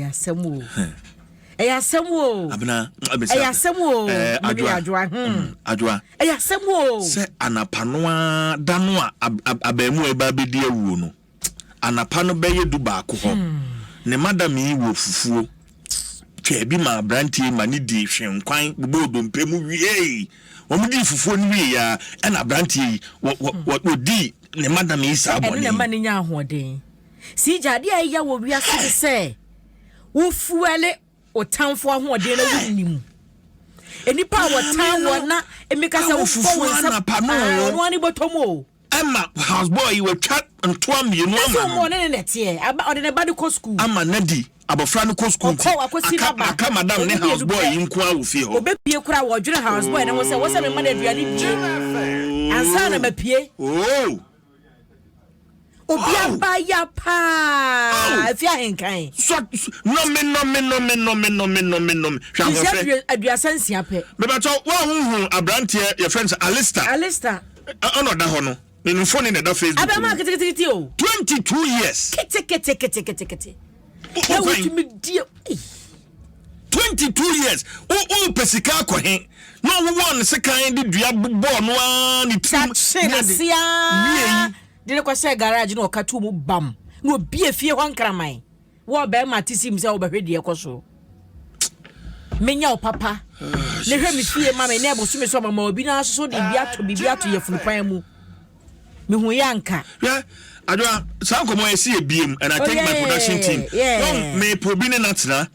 Eyasemu. Eyasemu. Abna. Eyasemu. Adwa. Eyasemu. Se anapanoa danwa abemu eba bedi awu no. Anapano beye du baako ho. Ne madam yi wo fufuo. Bi ma brantie mani di hwenkwan bubo dompemu wie omudi fufuo ni wie ya na brantie wo di ne madam isa aboni ne mani nya ahoden si jade ya wo wiase se wo fuele otanfo ahoden na wonnim enipa wo tan wo na emika se wo fufuo na pano no ani botomo ama houseboy wo twa ntoa mienu ama so mo ne tie ode ne body ko school ama nadi abofra no ko school aka madam ne houseboy nko awofie ho obepie kura wo dwere houseboy na wo se me man aduane bi ansa na mapie obiaba ya pa afia henkan so no me hwa aduasansia pe me ba to wo hu abrante your friends Alistair ono da ho no me phone in the Facebook abema ketekete o 22 years kete na wuti me die 22 years o pesika ko he no wo won se kan de dua bo no a ni tim na sia de ko se garage no katu mu bam no obi afie ho nkraman wo be ma tisim se wo be hwede ko so menya o papa le hwe mi fie ma me na ebosu me so mama obi na so de biato ye fulupan mu me hu yanka Adwa sanko mo esi ebiem and I thank my production team. Me probini natna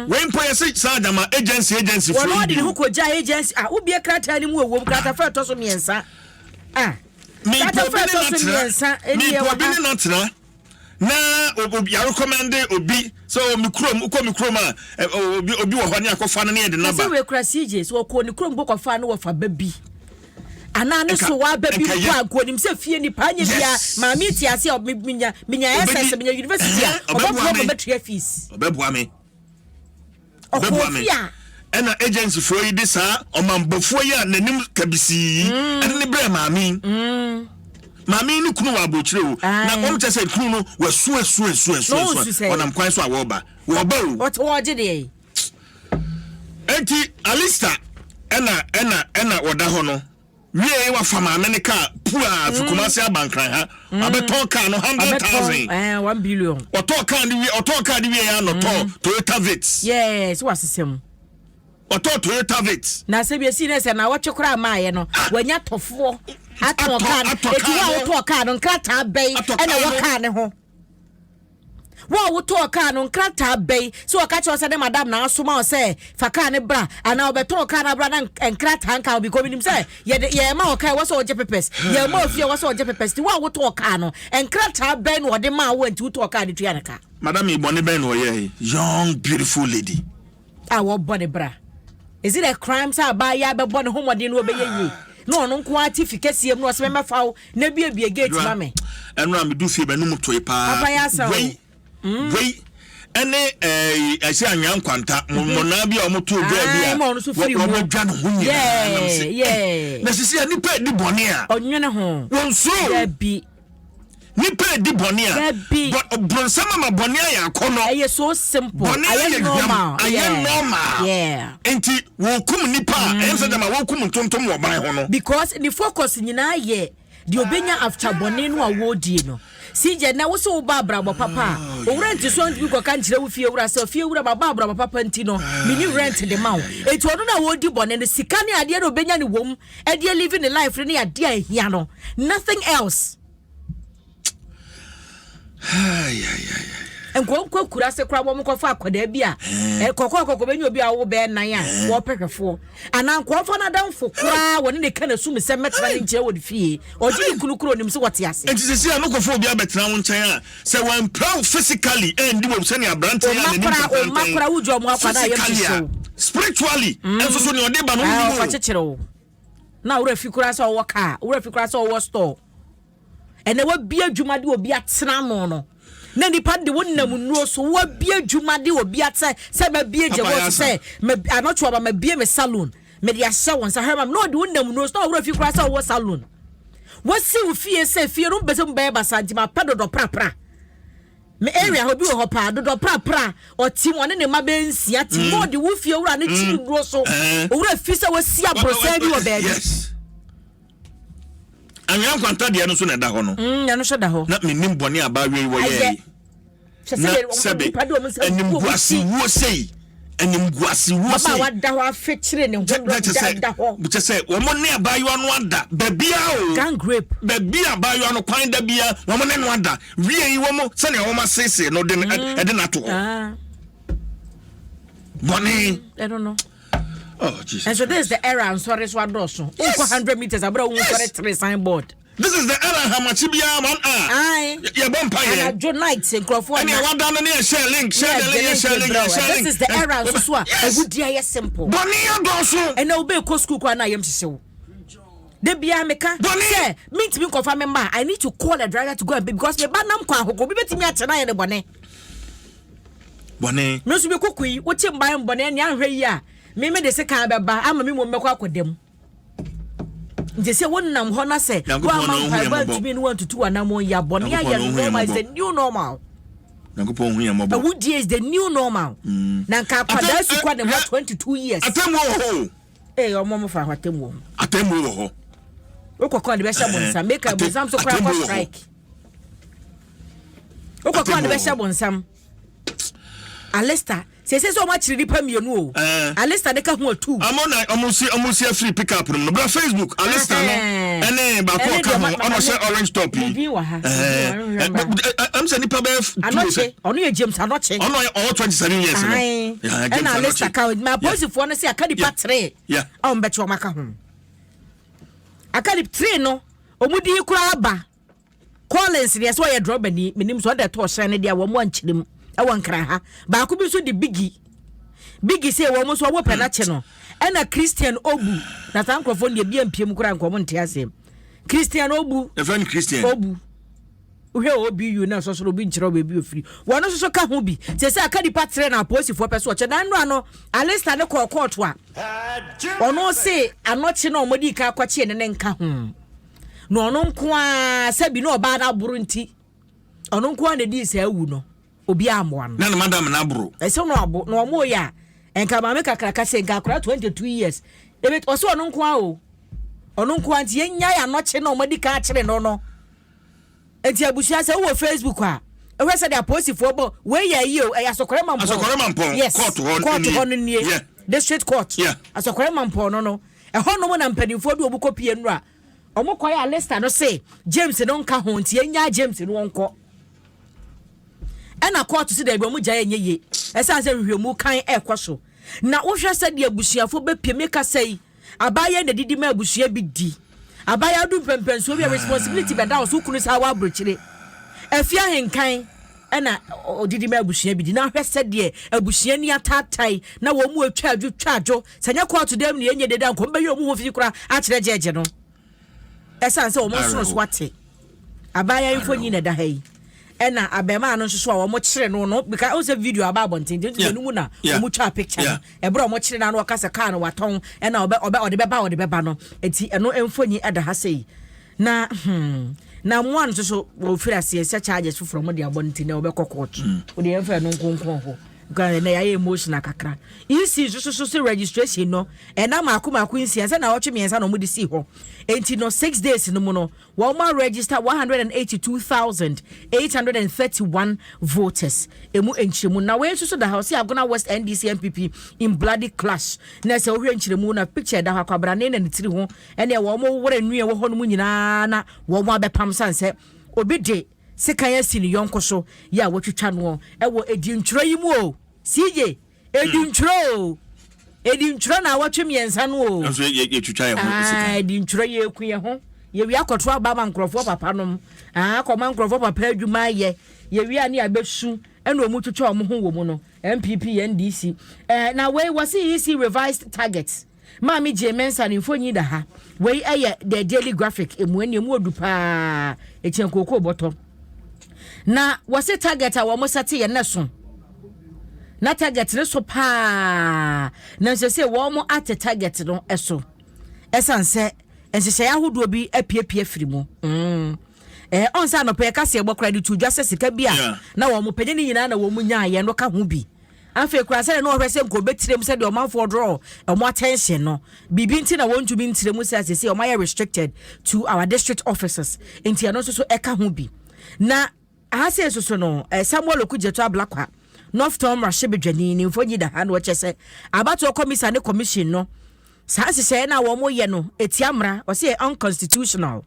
when po yesi sadama agency for no de ko ja agency obi krata ni mu ewo krata fa to so miensa me probini natna na obi ya recommend obi so mi krom obi wo hwane akofa no ne de number so we kra CJ so ko ni krom boko fa no wo fa babi anane so wa babi kwa konim se fie ni panye bia ma mi ti ase minya SS minya university obo betre fees obeboa me ena agency for yi disa omambofo ya nanim kabisi ene ne bre maami maami ni kunu wa bochire o na omche se kunu no wasu onam kwan so awoba wo ba o what woje de enti Alistair ena woda ho no wie wa fama America pua fikumasi abankran ha abeton car no 100,000 1 billion oto car ni wie ya no to Toyota Vitz yes wasesem oto Toyota Vitz na se bi si na se na woche kura maaye no wanya tofo ato car eti wa oto car no nkrata bai ena wo car ne ho wo woto car no nkrata bai so waka che ose de madam na asoma o se fa car ne bra ana obeto car na bra na nkrata nka bi ko binim se ye ma o kai wo so oje pepes ye ma ofie wo so oje pepes ti wo woto car no nkrata bai no de ma wo nti woto car ne tuya ne ka madam ibone bai no ye young beautiful lady wo body bra is it a crime say ba ya be bone homode no be ye no no nko certificate no o se me fawo na bia gate ma me enu am du fie be no mutoy pa wei ene ase anyan kwanta mona bia o muto bia bia wo dwa no hunya na sisi ani pa di bone a onwene ho wonso bi ni pa di bone a but bronsama ma bone ya akono eye so simple aye normal enti wo kum ni pa ense dama wo kum tontom wo ban ho no because the focus nyina ye di obenya after bone no a wo die no CJ na wo so ba brabo papa o rent so nti ko kan kire wo fie wura se fie wura ba brabo papa nti no mini rent de ma wo eti ono na wo di bone ne sika ne ade no benya ne wom e de living the life ne ade ahia no nothing else enko kura se kura bo mo ko fa akoda bia kokoko benyo obi a wo be nan a wo pehwefo ana nko fa na danfo kura woni ne kana sum se metra ne nche wo de fie oji kunukuro nim se wote ase enti se no ko fa obi abetena wo nchen a se wan proud physically and wo se ne abrante ya ne nim makura wujo mo akwada yem spiritually enso so ne ode ba no wo fa chechire wo na wo rafi kura se wo ka wo rafi kura se wo store ene wo bia dwuma de obi atena mo no na nipa de wonnam nuo so wo bia dwuma de obi atse se ba bia je wo se me anocho ba me bia me salon me de ahye won sa herma no de wonnam nuo so wo rafi kura se wo salon wo si wo fie se fie rum bese mba ba santi ma pedodo prapra me area ho bi wo pa do pra o ti won ne ma be nsia ti mo de wo fie wura ne ti duro so wura fi se wo sia brosa bi wo be yes anya kwanta de no so na da ho no ya no so da ho na menim bone abawe wo ye sebe enim guasi wo sei enim guasi wo sei baba wada ho afekire ne ho da ho buche say wo mo ne abayo no ada babia o gang grape babia abayo no kwan da bia wo mo ne no ada wie yi wo mo se ne wo ma sese no de na to bone I don't know. Oh Jesus. And so this is the era and sorry so adoso. 100 meters abro 103 signboard. This is the era hamachibia man Aye. Ya bompa ye. And Joe Knight Nkrofo. And you want down the share link, share the link, share link. This is the era so a good dia simple. Boni adoso. And now be ko school kwa na yam hyew. De bia meka say meet me confirm member I need to call the driver to go and because me ba nam kwa hoko bi betimi a chena ye ne bone. Boni. Me so be kokui wo che mban bone ne ahwe yi a me de se kan beba ama me mo mmekwa akodam. Nje se wonnam ho na se wa man pa to be no want to two anamon ya bone ya normal is the new normal. Nankopon hu yamabo. Wood is the new normal. Na nka kwada su kwa dem 22 years. Atemu ho. Eh o mo fa atemu. Atemu ho. Okokon de be sha bonsam make a bonsam so kwa strike. Okokon de be sha bonsam. Alesta say so much ripa mienu o. Alesta de ka ho atu. Amona omusi free pick up no bra Facebook Alesta no ene ba ko ka ho ono se orange top yi. Am se nipa be anoche ono ye James anoche. Ono all 27 years no. Yeah, James Alesta ka ma posifo no se akadi pa 3. Yeah. On becho maka ho. Akadi 3 no omudi kura aba. Collins yes so ye drop bani minim so de to hye ne dia wo mo ankyirem. Ewan kra ha ba ko bi so de bigi say wo mo so wo penache no e na Christian Obu na tan krofo ne bia mpiem kura nkomo nte asem Christian Obu the friend Christian Obu uhwe obi you na so obi nkyere obi ofiri wono so ka ho bi say say akadi patre na posifo peso che na nro ano Alista ne ko court a ono say anoche na omodi ka akwache ne nka ho no ono nko a sabi no oba na buru nti ono nko a ne di say awu no obi amwan na madam na bro ese no abo no mo ya enka ma me kakra ka se nka kura 22 years ebet oso ono nko a o ono nko anti enya ya no che na omadi ka akire no enti abusia se wo Facebook a ehwe se dia posifo bo we ya yi o asokore mampo yes court ho nie district court asokore mampo no eho no mo na mpanimfo de obu kopie nu a omo koya Alista no say James no nka ho nti enya James no wonko ena court si da bi omu jaye nyeye esa se hwehwemu kan ekwoso na wo hwe se de abusuafo be pie meka sei abaya na didi ma abusua bi di abaya du pempenso bi responsibility be da so kunu sa wa brochire afia henkan ena odidi ma abusua bi di na hwe se de abusua ni atatai na wo mu atwa adwo sanya court dem ne yenye de da nko be yomu ho fi kura a kire jeje no esa se wo mo so so wate abaya info nyi na da hai ena abema no so a wo mo kire no because o se video aba bontin nti no mu na o mu twa picture e bro mo kire na no kasa car no waton ena ode beba no enti eno emfonyi eda ha sei na na mo an so wo fira se charges from mo de abontin na obekọ court o de emfa no nkonkon ho because na ya emotional kakra isi so registration no ena maako insi ansa na otwe miensa no mo de si ho enti no 6 days no mu no wo ma register 182,831 voters emu enchiremu na we so da house agona West NDC MPP in bloody clash na se wo hwe enchiremu na picture da akwabra ne na tiri ho ene wo mo wore nue wo ho no mu nyina na wo mo abepam sanse obi de sekaya sini yonko so ya wotwitwa no ewo edintro yi mu o CJ edintro na watwe miensa no o so ye twitwa ye ho sika edintro ye ku ye ho ye wi akotro aba man krofo papa nom akoma nkrofo papa adwuma ye wi ani abesu ena omu twitwa omo ho wo mu no MPP NDC na we was see revised targets Mami Jemensa ni mfonyi da ha we eye the daily graphic emu ani emu odupa echenkoko boto na wase target a wo mo sate ye neso na target ne so pa na se wo mo at target no eso esanse ensese ya hodo bi apiepie firi mu onsa no pe ka se gbokra de tu dwase sika bia na wo mo panye ni nyina na wo mu nya ye no ka ho bi afi kura se no hwese nko betirem se de o manfo draw o mo attention no bibi nti na won to bi ntirem se asese o ma restricted to our district officers nti ano so e ka ho bi na ahase so no Samuel Okujeto Ablakwa North Tom Rashibedwani ni mfonyi da ha no chese abato commission ne commission no sa asese na wo mo ye no etiamra o se unconstitutional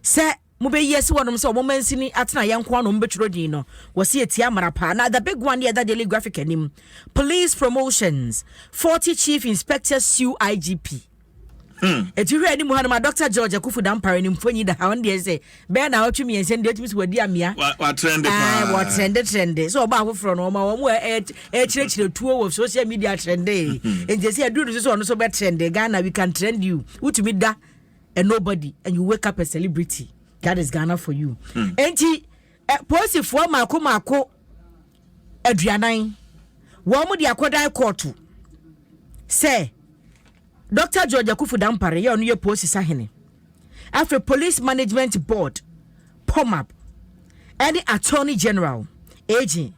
se mo be yes wonom se o mo mansini atena yenko no mbetwro din no wo se etiamra pa na the big one here that daily graphic anim police promotions 40 chief inspectors sue IGP eti hwe ni muhanuma Dr. George Akufu Dampare ni mfonyi da ha onde say be na otwumi yense ndi etumi wadi amia wa trend pa wa trend so oba afofro no ma wo chire tuo wo social media trend enje say adu so no so be trend Ghana we can trend you utumi da and nobody and you wake up a celebrity. That is Ghana for you enti posifo mako aduanan wo mu di akodan court say Dr. George Akufu Dampare ye onu ye posi sahene after police management board POMAP and the attorney general agent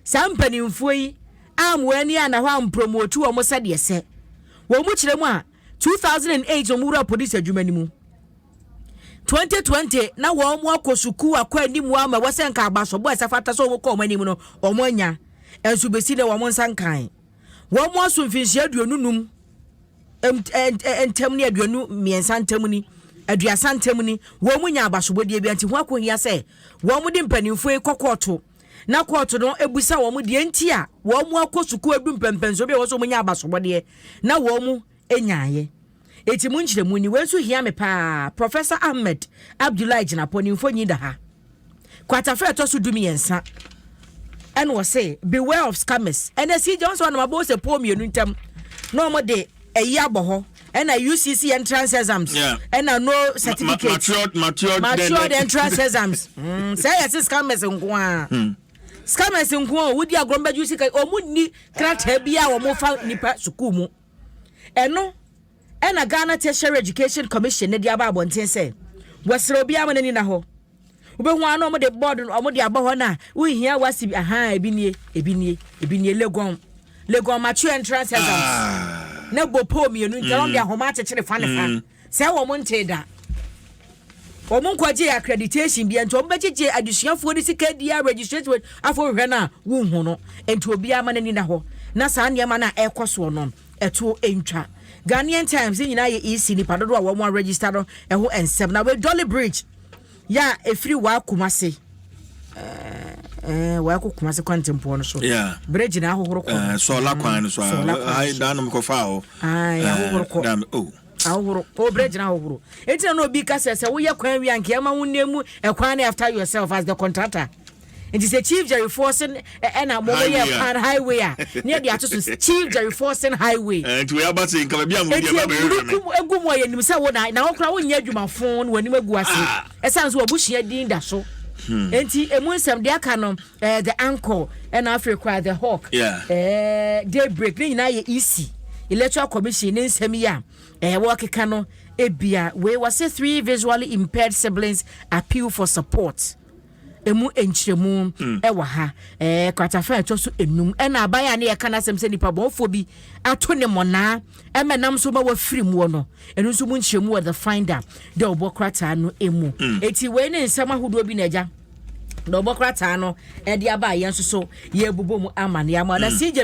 sampani mfoi amwani ana hwa promote wo mo sade se wo mu kire mu a 2008 omura police adwumani mu 2020 na wo mu akosuku akwanimu ama wasenka abasobo esafata so wo ko omani mu no omonya ensu besi de wo mo nsankan wo mu asumfinhia aduonunum entem ne aduonu miensa ntem ni aduasa ntem ni wo mu nya abasobodie bi anti ho akohia se wo mu di mpanimfo ekokoto na koto no ebusa wo mu die nti a wo mu akosuku edu mpempenso bi wo so mu nya abasobodie na wo mu enyaye eti mu nkyere mu ni wensu hia me pa Professor Ahmed Abdullahi Jinaponi mfonyi da ha kwatafa to so dumi yensa and was say beware of scammers and as he Johnson no abo se po mienu ntem no mo de eyi aboho and a UCC entrance exams and a no certificate matured entrance exams say yes scammers nko scammers nko wodi agromba juice kai omunni krata bia wo mo fa nipa suku mu eno and a Ghana Tertiary Education Commission ne dia ba abonten say wasro bia manani na ho ube ho ano mo de board o de aboho na we hia wasi aha ebinie legon mature entrance exams na bopo mienu ntia de ahoma chechire fa ne fa se wo mo nteda wo mo nkwaje accreditation bia nto mbegege adusuafo ni sika dia registration afo hwe na wo hu no enti obi amanani na ho na saa niam na ekoso no eto entwa Ghanaian Times nyina ye EC ni padodo a wo mo register no eho ensem na we Dolly Bridge ya efiri wa kumase wa ko kumase kwantempo no so bridge na ahohoro ko so la kwan no so ai danum ko fa o ai ahohoro ko ahohoro o bridge na ahohoro enti na obi ka se wo ye kwan wi anke ma wonnemu ekwan after yourself as the contractor. It is a Chief Jerry Forsen and a Moya highway near the Atosus Chief Jerry Forsen highway. And we are about to come a good way and say what I now crowing you my phone when you were guassi. It sounds what Bush had did that so. And he among some dear canon, the anchor and Africa the hawk. Daybreak, then easy. Electoral Commission in Semia, walk canon, Ebia, where was 3 visually impaired siblings appeal for support. Emu enchiremu ewa ha kwatafa eto so enum na abaya na ye kana sem se nipa bonfo bi ato ne mona emenam so ma wa firim wo no enu so mu nchiremu wa the finder de obokrata no emu eti we ne nsema hodo bi na eja de obokrata no e de aba ye nso so ye bubo mu amane amana sije